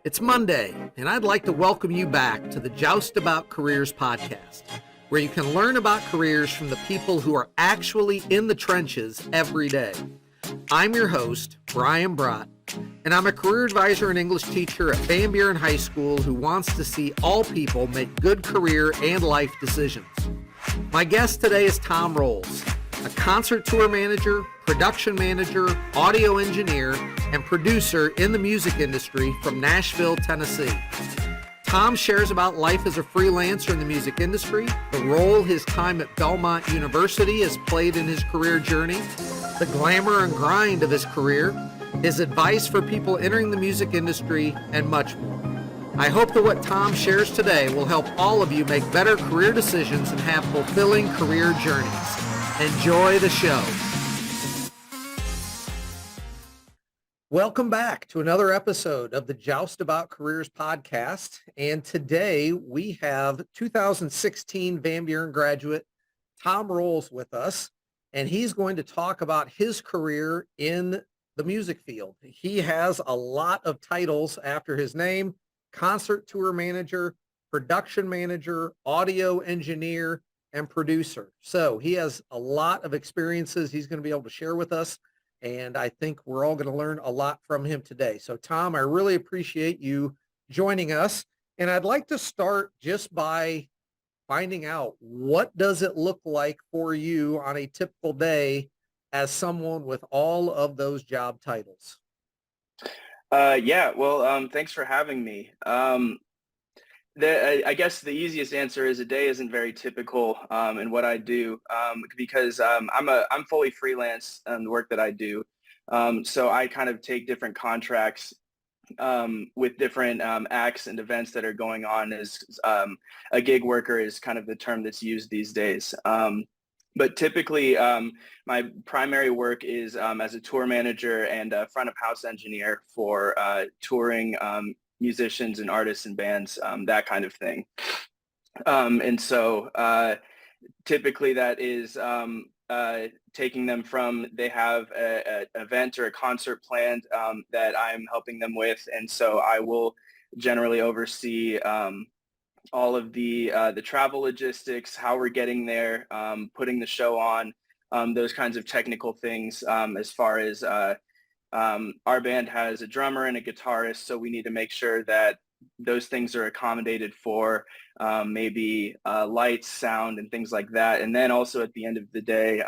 It's Monday, and I'd like to welcome you back to the Joust About Careers podcast, where you can learn about careers from the people who are actually in the trenches every day. I'm your host, Brian Brott, and I'm a career advisor and English teacher at Buren High School who wants to see all people make good career and life decisions. My guest today is Tom Rowles, a concert tour manager, production manager, audio engineer, and producer in the music industry from Nashville, Tennessee. Tom shares about life as a freelancer in the music industry, the role his time at Belmont University has played in his career journey, the glamour and grind of his career, his advice for people entering the music industry, and much more. I hope that what Tom shares today will help all of you make better career decisions and have fulfilling career journeys. Enjoy the show. Welcome back to another episode of the Joust About Careers podcast. And today we have 2016 Van Buren graduate Tom Rowles with us, and he's going to talk about his career in the music field. He has a lot of titles after his name: concert tour manager, production manager, audio engineer, and producer. So he has a lot of experiences he's going to be able to share with us. And I think we're all going to learn a lot from him today. So Tom, I really appreciate you joining us. And I'd like to start just by finding out, what does it look like for you on a typical day as someone with all of those job titles? Thanks for having me. I guess the easiest answer is a day isn't very typical in what I do because I'm fully freelance in the work that I do. So I kind of take different contracts with different acts and events that are going on. As a gig worker is kind of the term that's used these days. But typically, my primary work is as a tour manager and a front of house engineer for touring musicians and artists and bands, that kind of thing. Typically that is taking them from, they have an event or a concert planned that I'm helping them with. And so I will generally oversee all of the travel logistics, how we're getting there, putting the show on, those kinds of technical things. As far as our band has a drummer and a guitarist, so we need to make sure that those things are accommodated for, maybe lights, sound, and things like that. And then also at the end of the day,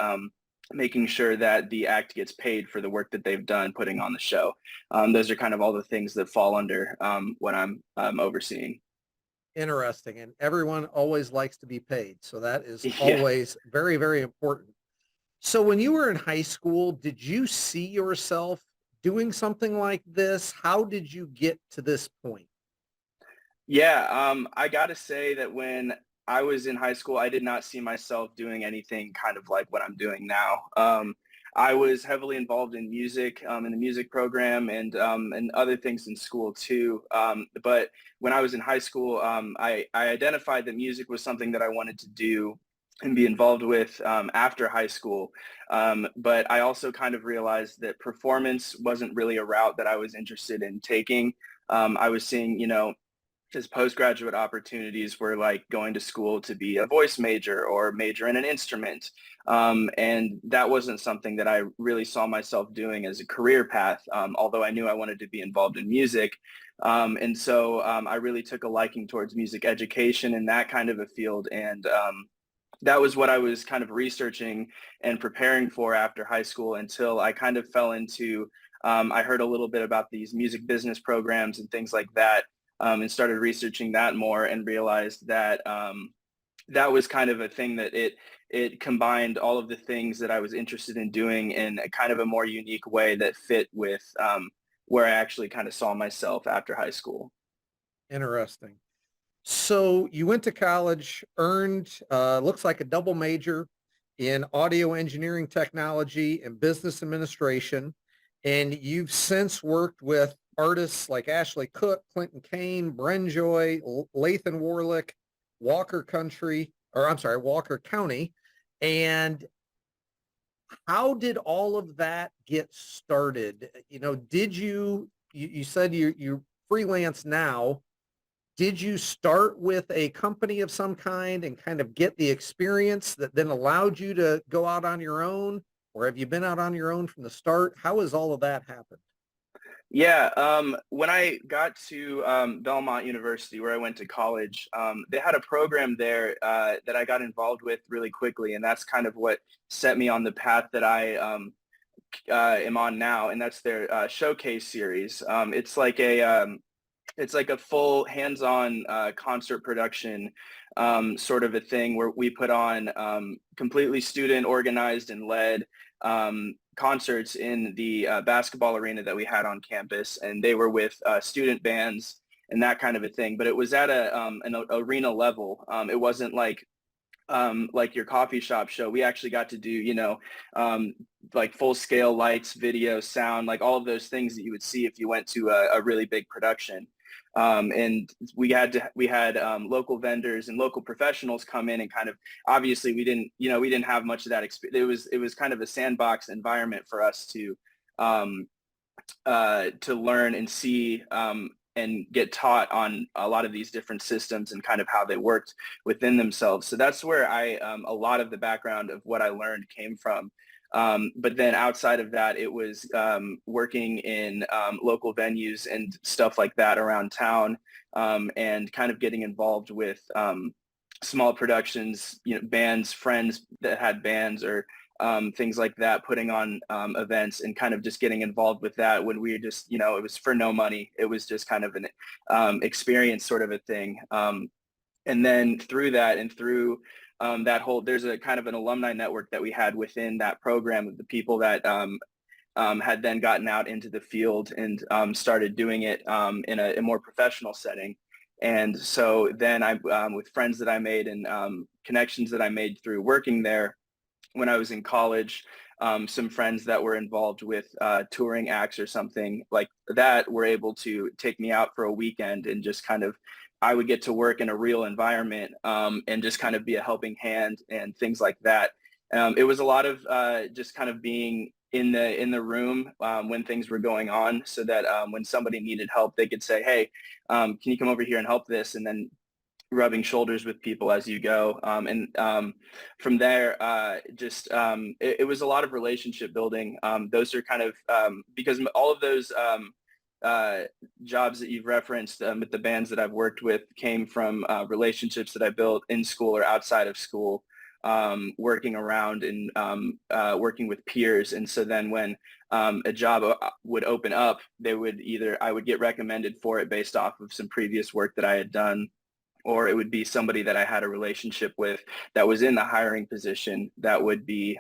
making sure that the act gets paid for the work that they've done putting on the show. Those are kind of all the things that fall under what I'm overseeing. Interesting. And everyone always likes to be paid. So that is always very, very important. So when you were in high school, did you see yourself doing something like this? How did you get to this point? I got to say that when I was in high school, I did not see myself doing anything kind of like what I'm doing now. I was heavily involved in music, in the music program, and other things in school too. But when I was in high school, I identified that music was something that I wanted to do and be involved with after high school. But I also kind of realized that performance wasn't really a route that I was interested in taking. I was seeing, his postgraduate opportunities were like going to school to be a voice major or major in an instrument. And that wasn't something that I really saw myself doing as a career path, although I knew I wanted to be involved in music. So I really took a liking towards music education and that kind of a field. And that was what I was kind of researching and preparing for after high school, until I kind of fell into, I heard a little bit about these music business programs and things like that. And started researching that more and realized that that was kind of a thing that it combined all of the things that I was interested in doing in a kind of a more unique way that fit with where I actually kind of saw myself after high school. Interesting. So you went to college, earned, looks like a double major in audio engineering technology and business administration. And you've since worked with artists like Ashley Cooke, Kane, Bren Joy, Lathan, Warlick, Walker County. And how did all of that get started? Did you said you freelance now. Did you start with a company of some kind and kind of get the experience that then allowed you to go out on your own? Or have you been out on your own from the start? How has all of that happened? Yeah, when I got to Belmont University, where I went to college, they had a program there that I got involved with really quickly, and that's kind of what set me on the path that I am on now, and that's their showcase series. It's like a full hands-on concert production sort of a thing where we put on completely student organized and led concerts in the basketball arena that we had on campus, and they were with student bands and that kind of a thing. But it was at an arena level. It wasn't like your coffee shop show. We actually got to do, like full scale lights, video, sound, like all of those things that you would see if you went to a really big production. And we had local vendors and local professionals come in and kind of, obviously we didn't have much of that experience. It was kind of a sandbox environment for us to learn and see and get taught on a lot of these different systems and kind of how they worked within themselves. So that's where a lot of the background of what I learned came from. But then outside of that, it was working in local venues and stuff like that around town, and kind of getting involved with small productions, bands, friends that had bands or things like that, putting on events and kind of just getting involved with that when we just, it was for no money. It was just kind of an experience sort of a thing. And then through that and through there's a kind of an alumni network that we had within that program of the people that had then gotten out into the field and started doing it in a more professional setting. And so then with friends that I made and connections that I made through working there when I was in college, some friends that were involved with touring acts or something like that were able to take me out for a weekend and just kind of, I would get to work in a real environment and just kind of be a helping hand and things like that. It was a lot of just kind of being in the room when things were going on, so that when somebody needed help, they could say, hey, can you come over here and help this? And then rubbing shoulders with people as you go. From there, it was a lot of relationship building. Those are kind of, because all of those jobs that you've referenced with the bands that I've worked with came from relationships that I built in school or outside of school, working around and working with peers. And so then when a job would open up, I would get recommended for it based off of some previous work that I had done, or it would be somebody that I had a relationship with that was in the hiring position that would be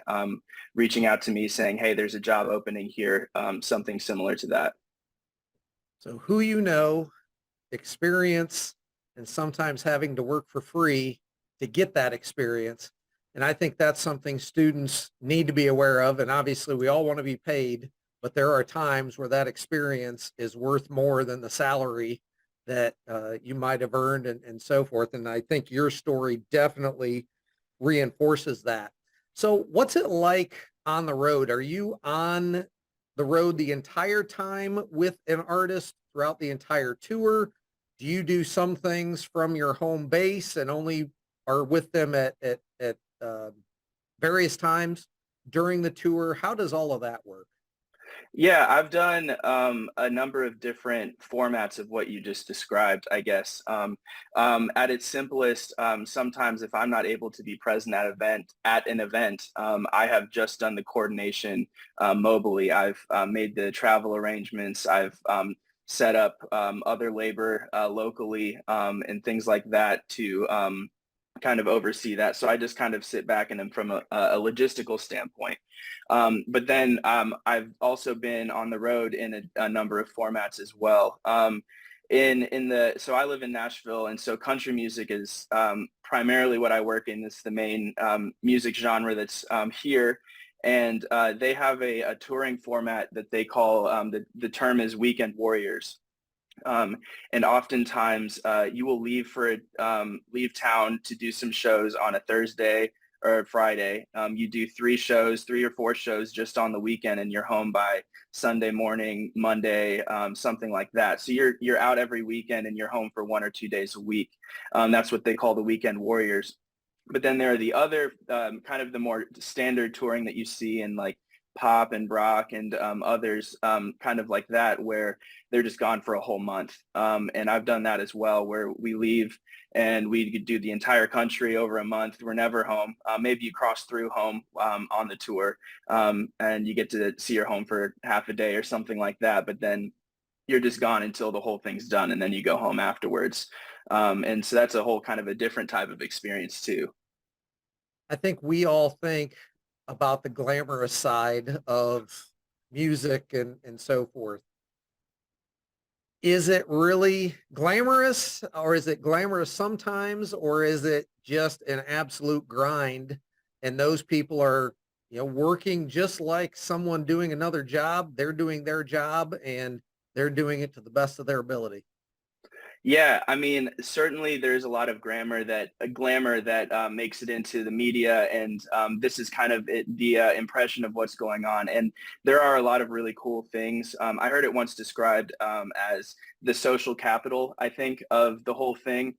reaching out to me saying, hey, there's a job opening here, something similar to that. So who experience, and sometimes having to work for free to get that experience. And I think that's something students need to be aware of. And obviously we all want to be paid, but there are times where that experience is worth more than the salary that you might have earned and so forth. And I think your story definitely reinforces that. So what's it like on the road? Are you on the road the entire time with an artist throughout the entire tour? Do you do some things from your home base and only are with them at various times during the tour? How does all of that work? Yeah, I've done a number of different formats of what you just described, I guess. At its simplest, sometimes if I'm not able to be present at an event, I have just done the coordination mobily. I've made the travel arrangements. I've set up other labor locally and things like that to kind of oversee that. So I just kind of sit back and am from a logistical standpoint. But then I've also been on the road in a number of formats as well. So I live in Nashville, and so country music is primarily what I work in. It's the main music genre that's here. And they have a touring format that they call, the term is Weekend Warriors. And oftentimes you will leave town to do some shows on a Thursday or Friday. You do 3 or 4 shows just on the weekend, and you're home by Sunday morning, Monday, something like that. So you're out every weekend and you're home for 1 or 2 days a week. That's what they call the weekend warriors. But then there are the other kind of the more standard touring that you see in like pop and rock and others kind of like that, where they're just gone for a whole month. And I've done that as well, where we leave and we could do the entire country over a month. We're never home. Maybe you cross through home on the tour and you get to see your home for half a day or something like that. But then you're just gone until the whole thing's done, and then you go home afterwards. And so that's a whole kind of a different type of experience too. I think we all think about the glamorous side of music and so forth. Is it really glamorous, or is it glamorous sometimes, or is it just an absolute grind and those people are, working just like someone doing another job? They're doing their job and they're doing it to the best of their ability. Yeah, I mean, certainly there's a lot of glamour that makes it into the media, and this is kind of the impression of what's going on. And there are a lot of really cool things. I heard it once described as the social capital, I think, of the whole thing.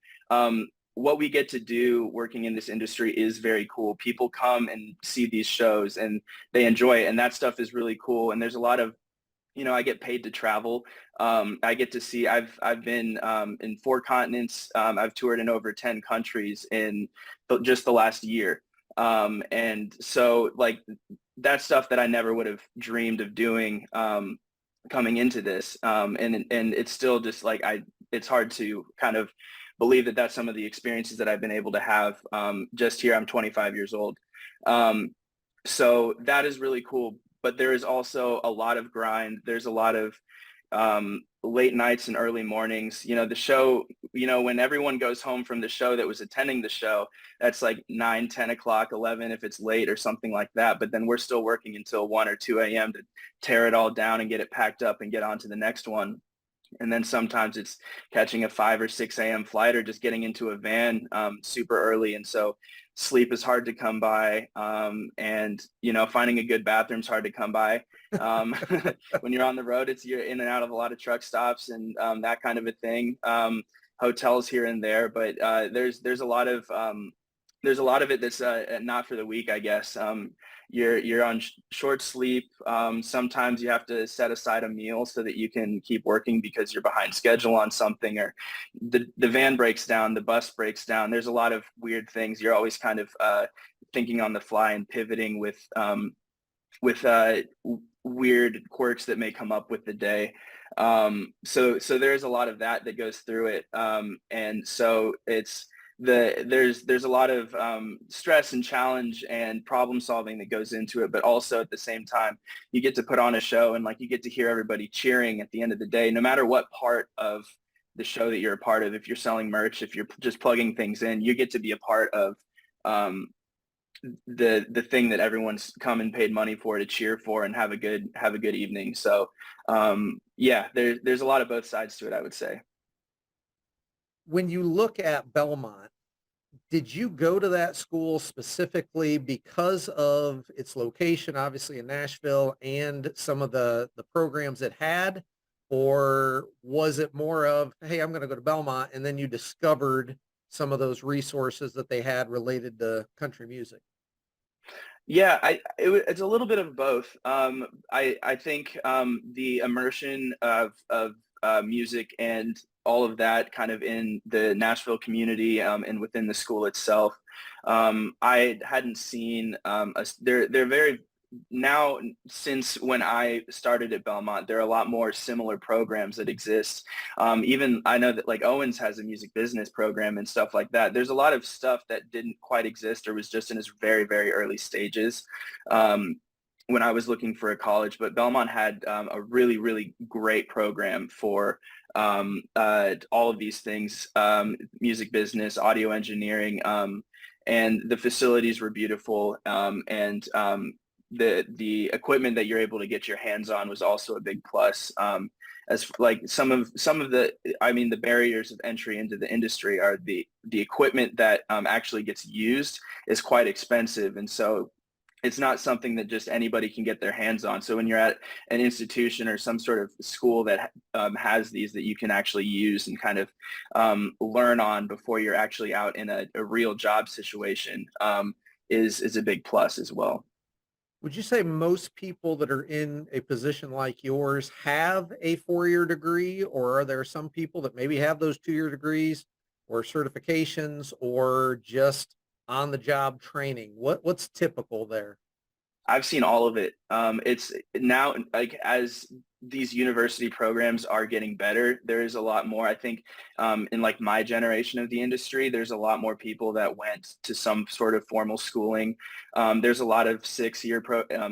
What we get to do working in this industry is very cool. People come and see these shows and they enjoy it, and that stuff is really cool. And there's a lot of I get paid to travel. I get to see, I've been in 4 continents. I've toured in over 10 countries in just the last year. And so like that's stuff that I never would have dreamed of doing coming into this. And it's still just like, it's hard to kind of believe that that's some of the experiences that I've been able to have just here. I'm 25 years old. So that is really cool. But there is also a lot of grind. There's a lot of late nights and early mornings. The show, when everyone goes home from the show that was attending the show, that's like 9, 10 o'clock, 11 if it's late or something like that. But then we're still working until 1 or 2 a.m. to tear it all down and get it packed up and get on to the next one. And then sometimes it's catching a 5 or 6 a.m. flight or just getting into a van super early. And so sleep is hard to come by. And, finding a good bathroom is hard to come by. When you're on the road, you're in and out of a lot of truck stops and that kind of a thing. Hotels here and there. But there's a lot of it that's not for the weak, I guess. You're on short sleep. Sometimes you have to set aside a meal so that you can keep working because you're behind schedule on something, or the van breaks down, the bus breaks down. There's a lot of weird things. You're always kind of thinking on the fly and pivoting with weird quirks that may come up with the day. So there's a lot of that goes through it. And so there's a lot of stress and challenge and problem solving that goes into it, but also at the same time, you get to put on a show and like you get to hear everybody cheering at the end of the day, no matter what part of the show that you're a part of. If you're selling merch, if you're just plugging things in, you get to be a part of the thing that everyone's come and paid money for to cheer for and have a good evening. So there's a lot of both sides to it, I would say. When you look at Belmont, did you go to that school specifically because of its location, obviously in Nashville, and some of the programs it had? Or was it more of, hey, I'm going to go to Belmont, and then you discovered some of those resources that they had related to country music? Yeah, it's a little bit of both. I think the immersion of music and all of that kind of in the Nashville community and within the school itself. I hadn't seen they're very now, since when I started at Belmont, there are a lot more similar programs that exist. Even I know that like Owens has a music business program and stuff like that. There's a lot of stuff that didn't quite exist or was just in its very, very early stages when I was looking for a college. But Belmont had a really, really great program for all of these things, music business, audio engineering, and the facilities were beautiful. And the equipment that you're able to get your hands on was also a big plus. as like some of the, I mean, the barriers of entry into the industry are the equipment that actually gets used is quite expensive. And so it's not something that just anybody can get their hands on. So when you're at an institution or some sort of school that has these that you can actually use and kind of learn on before you're actually out in a real job situation is a big plus as well. Would you say most people that are in a position like yours have a 4-year degree, or are there some people that maybe have those 2-year degrees or certifications or just on the job training? What's typical there? I've seen all of it. It's now like as these university programs are getting better, there is a lot more. I think in like my generation of the industry, there's a lot more people that went to some sort of formal schooling. There's a lot of 6-year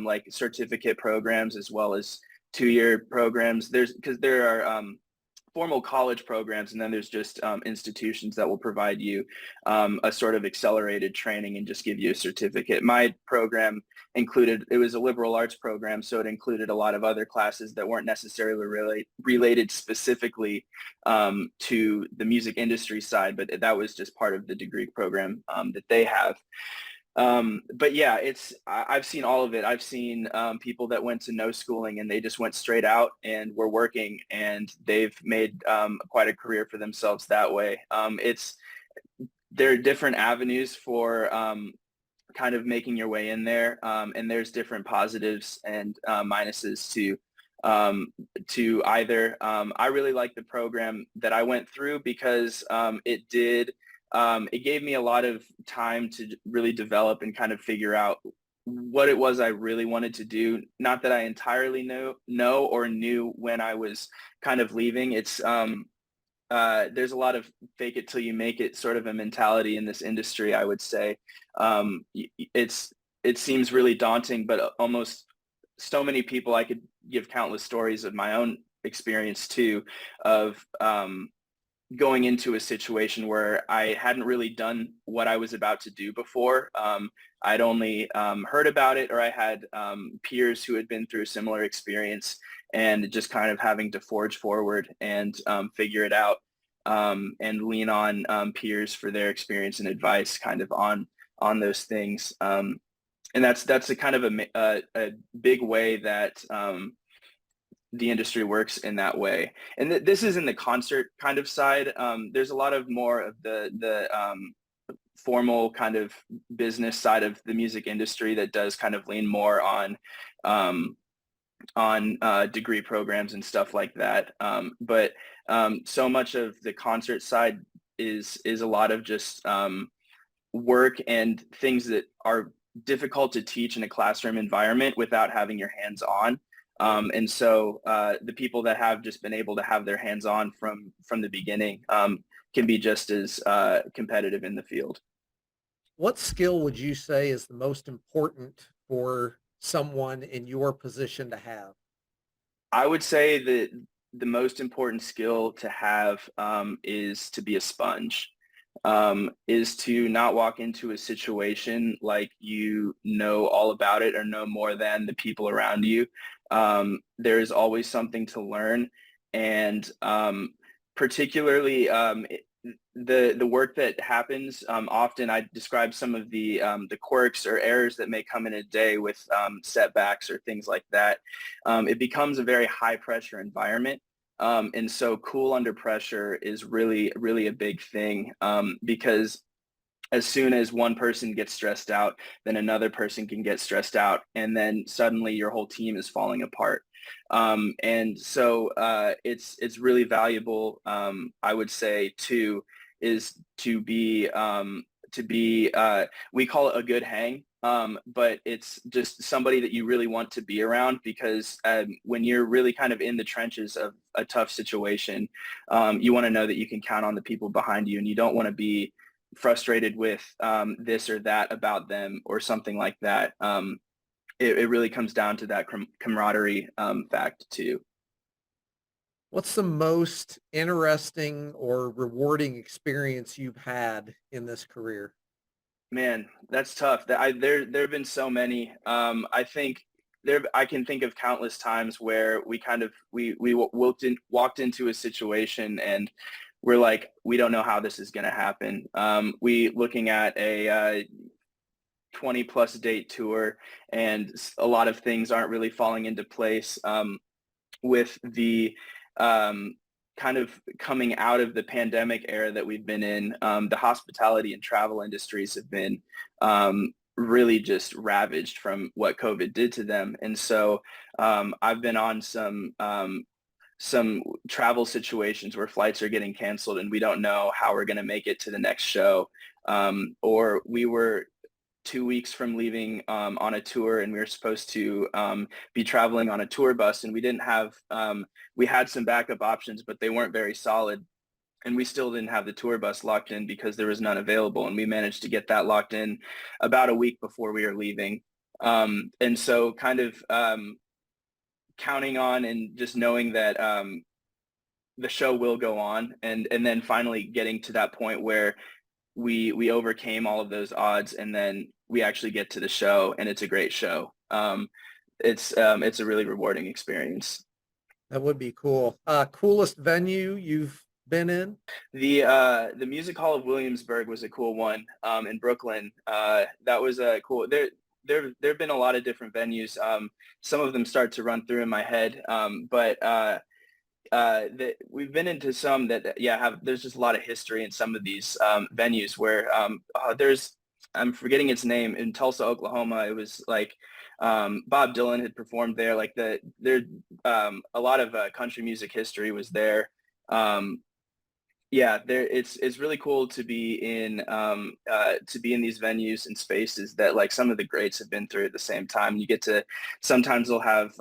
like certificate programs as well as 2-year programs. Because there are formal college programs, and then there's just institutions that will provide you a sort of accelerated training and just give you a certificate. My program it was a liberal arts program, so it included a lot of other classes that weren't necessarily related specifically to the music industry side, but that was just part of the degree program that they have. But yeah, I've seen all of it. I've seen people that went to no schooling and they just went straight out and were working, and they've made quite a career for themselves that way. There are different avenues for kind of making your way in there, and there's different positives and minuses to either. I really like the program that I went through because it gave me a lot of time to really develop and kind of figure out what it was I really wanted to do. Not that I entirely know or knew when I was kind of leaving. It's there's a lot of fake it till you make it sort of a mentality in this industry, I would say. It seems really daunting, but almost so many people, I could give countless stories of my own experience too, of going into a situation where I hadn't really done what I was about to do before. I'd only heard about it, or I had peers who had been through a similar experience, and just kind of having to forge forward and figure it out, and lean on peers for their experience and advice kind of on those things. And that's a kind of a big way that the industry works in that way. And this is in the concert kind of side. There's a lot of more of the formal kind of business side of the music industry that does kind of lean more on degree programs and stuff like that. But so much of the concert side is a lot of just work and things that are difficult to teach in a classroom environment without having your hands on. And so the people that have just been able to have their hands on from the beginning can be just as competitive in the field. What skill would you say is the most important for someone in your position to have? I would say that the most important skill to have is to be a sponge, is to not walk into a situation like you know all about it or know more than the people around you. There is always something to learn, and particularly the work that happens. Often I describe some of the quirks or errors that may come in a day with setbacks or things like that. It becomes a very high pressure environment. And so cool under pressure is really, really a big thing, because as soon as one person gets stressed out, then another person can get stressed out, and then suddenly your whole team is falling apart. And so it's really valuable, I would say, is to be we call it a good hang, but it's just somebody that you really want to be around, because when you're really kind of in the trenches of a tough situation, you want to know that you can count on the people behind you, and you don't want to be frustrated with this or that about them or something like that. It really comes down to that camaraderie fact too. What's the most interesting or rewarding experience you've had in this career? Man, that's tough. There have been so many. I think I can think of countless times where we walked into a situation and we're like, we don't know how this is going to happen. We looking at a 20 plus date tour, and a lot of things aren't really falling into place with the kind of coming out of the pandemic era that we've been in. The hospitality and travel industries have been really just ravaged from what COVID did to them. And so I've been on some travel situations where flights are getting canceled and we don't know how we're going to make it to the next show. Or we were 2 weeks from leaving on a tour, and we were supposed to be traveling on a tour bus, and we didn't have, we had some backup options, but they weren't very solid. And we still didn't have the tour bus locked in because there was none available. And we managed to get that locked in about a week before we were leaving. And so kind of counting on and just knowing that the show will go on, and then finally getting to that point where we overcame all of those odds, and then we actually get to the show, and it's a great show. It's a really rewarding experience. That would be cool. Coolest venue you've been in? The Music Hall of Williamsburg was a cool one in Brooklyn. That was cool. There have been a lot of different venues. Some of them start to run through in my head, but we've been into some that there's just a lot of history in some of these venues where I'm forgetting its name, in Tulsa, Oklahoma. It was like Bob Dylan had performed there. Like a lot of country music history was there. It's really cool to be in these venues and spaces that like some of the greats have been through at the same time. You get to, sometimes they'll have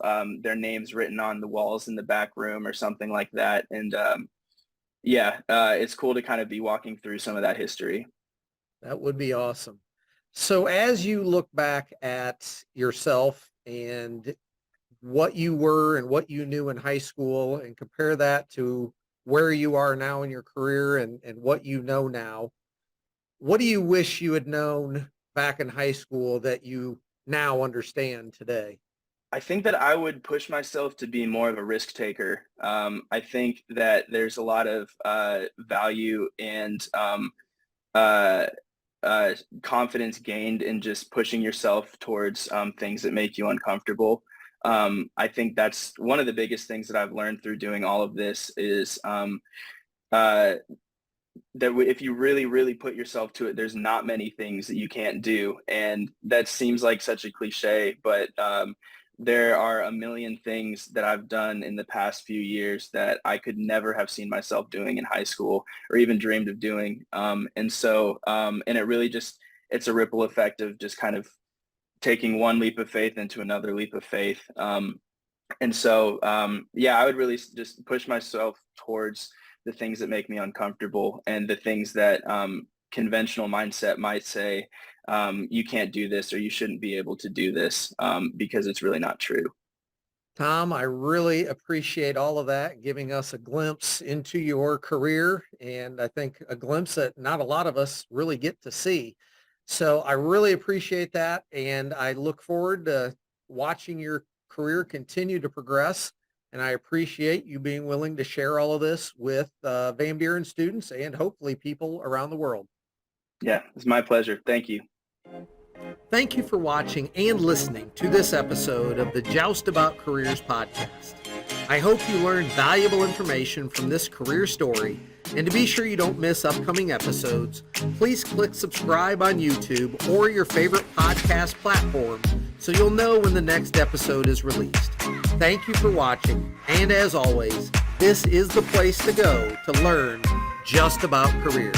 their names written on the walls in the back room or something like that. And it's cool to kind of be walking through some of that history. That would be awesome. So as you look back at yourself and what you were and what you knew in high school and compare that to where you are now in your career and what you know now, what do you wish you had known back in high school that you now understand today? I think that I would push myself to be more of a risk taker. I think that there's a lot of value and confidence gained in just pushing yourself towards things that make you uncomfortable. I think that's one of the biggest things that I've learned through doing all of this is that if you really, really put yourself to it, there's not many things that you can't do. And that seems like such a cliche, but there are a million things that I've done in the past few years that I could never have seen myself doing in high school or even dreamed of doing. And it really just, it's a ripple effect of just kind of taking one leap of faith into another leap of faith. I would really just push myself towards the things that make me uncomfortable and the things that conventional mindset might say, you can't do this or you shouldn't be able to do this, because it's really not true. Tom, I really appreciate all of that, giving us a glimpse into your career, and I think a glimpse that not a lot of us really get to see. So I really appreciate that, and I look forward to watching your career continue to progress, and I appreciate you being willing to share all of this with Van Buren students and hopefully people around the world. Yeah, it's my pleasure. Thank you. Thank you for watching and listening to this episode of the Joust About Careers podcast. I hope you learned valuable information from this career story, and to be sure you don't miss upcoming episodes, please click subscribe on YouTube or your favorite podcast platform so you'll know when the next episode is released. Thank you for watching, and as always, this is the place to go to learn just about careers.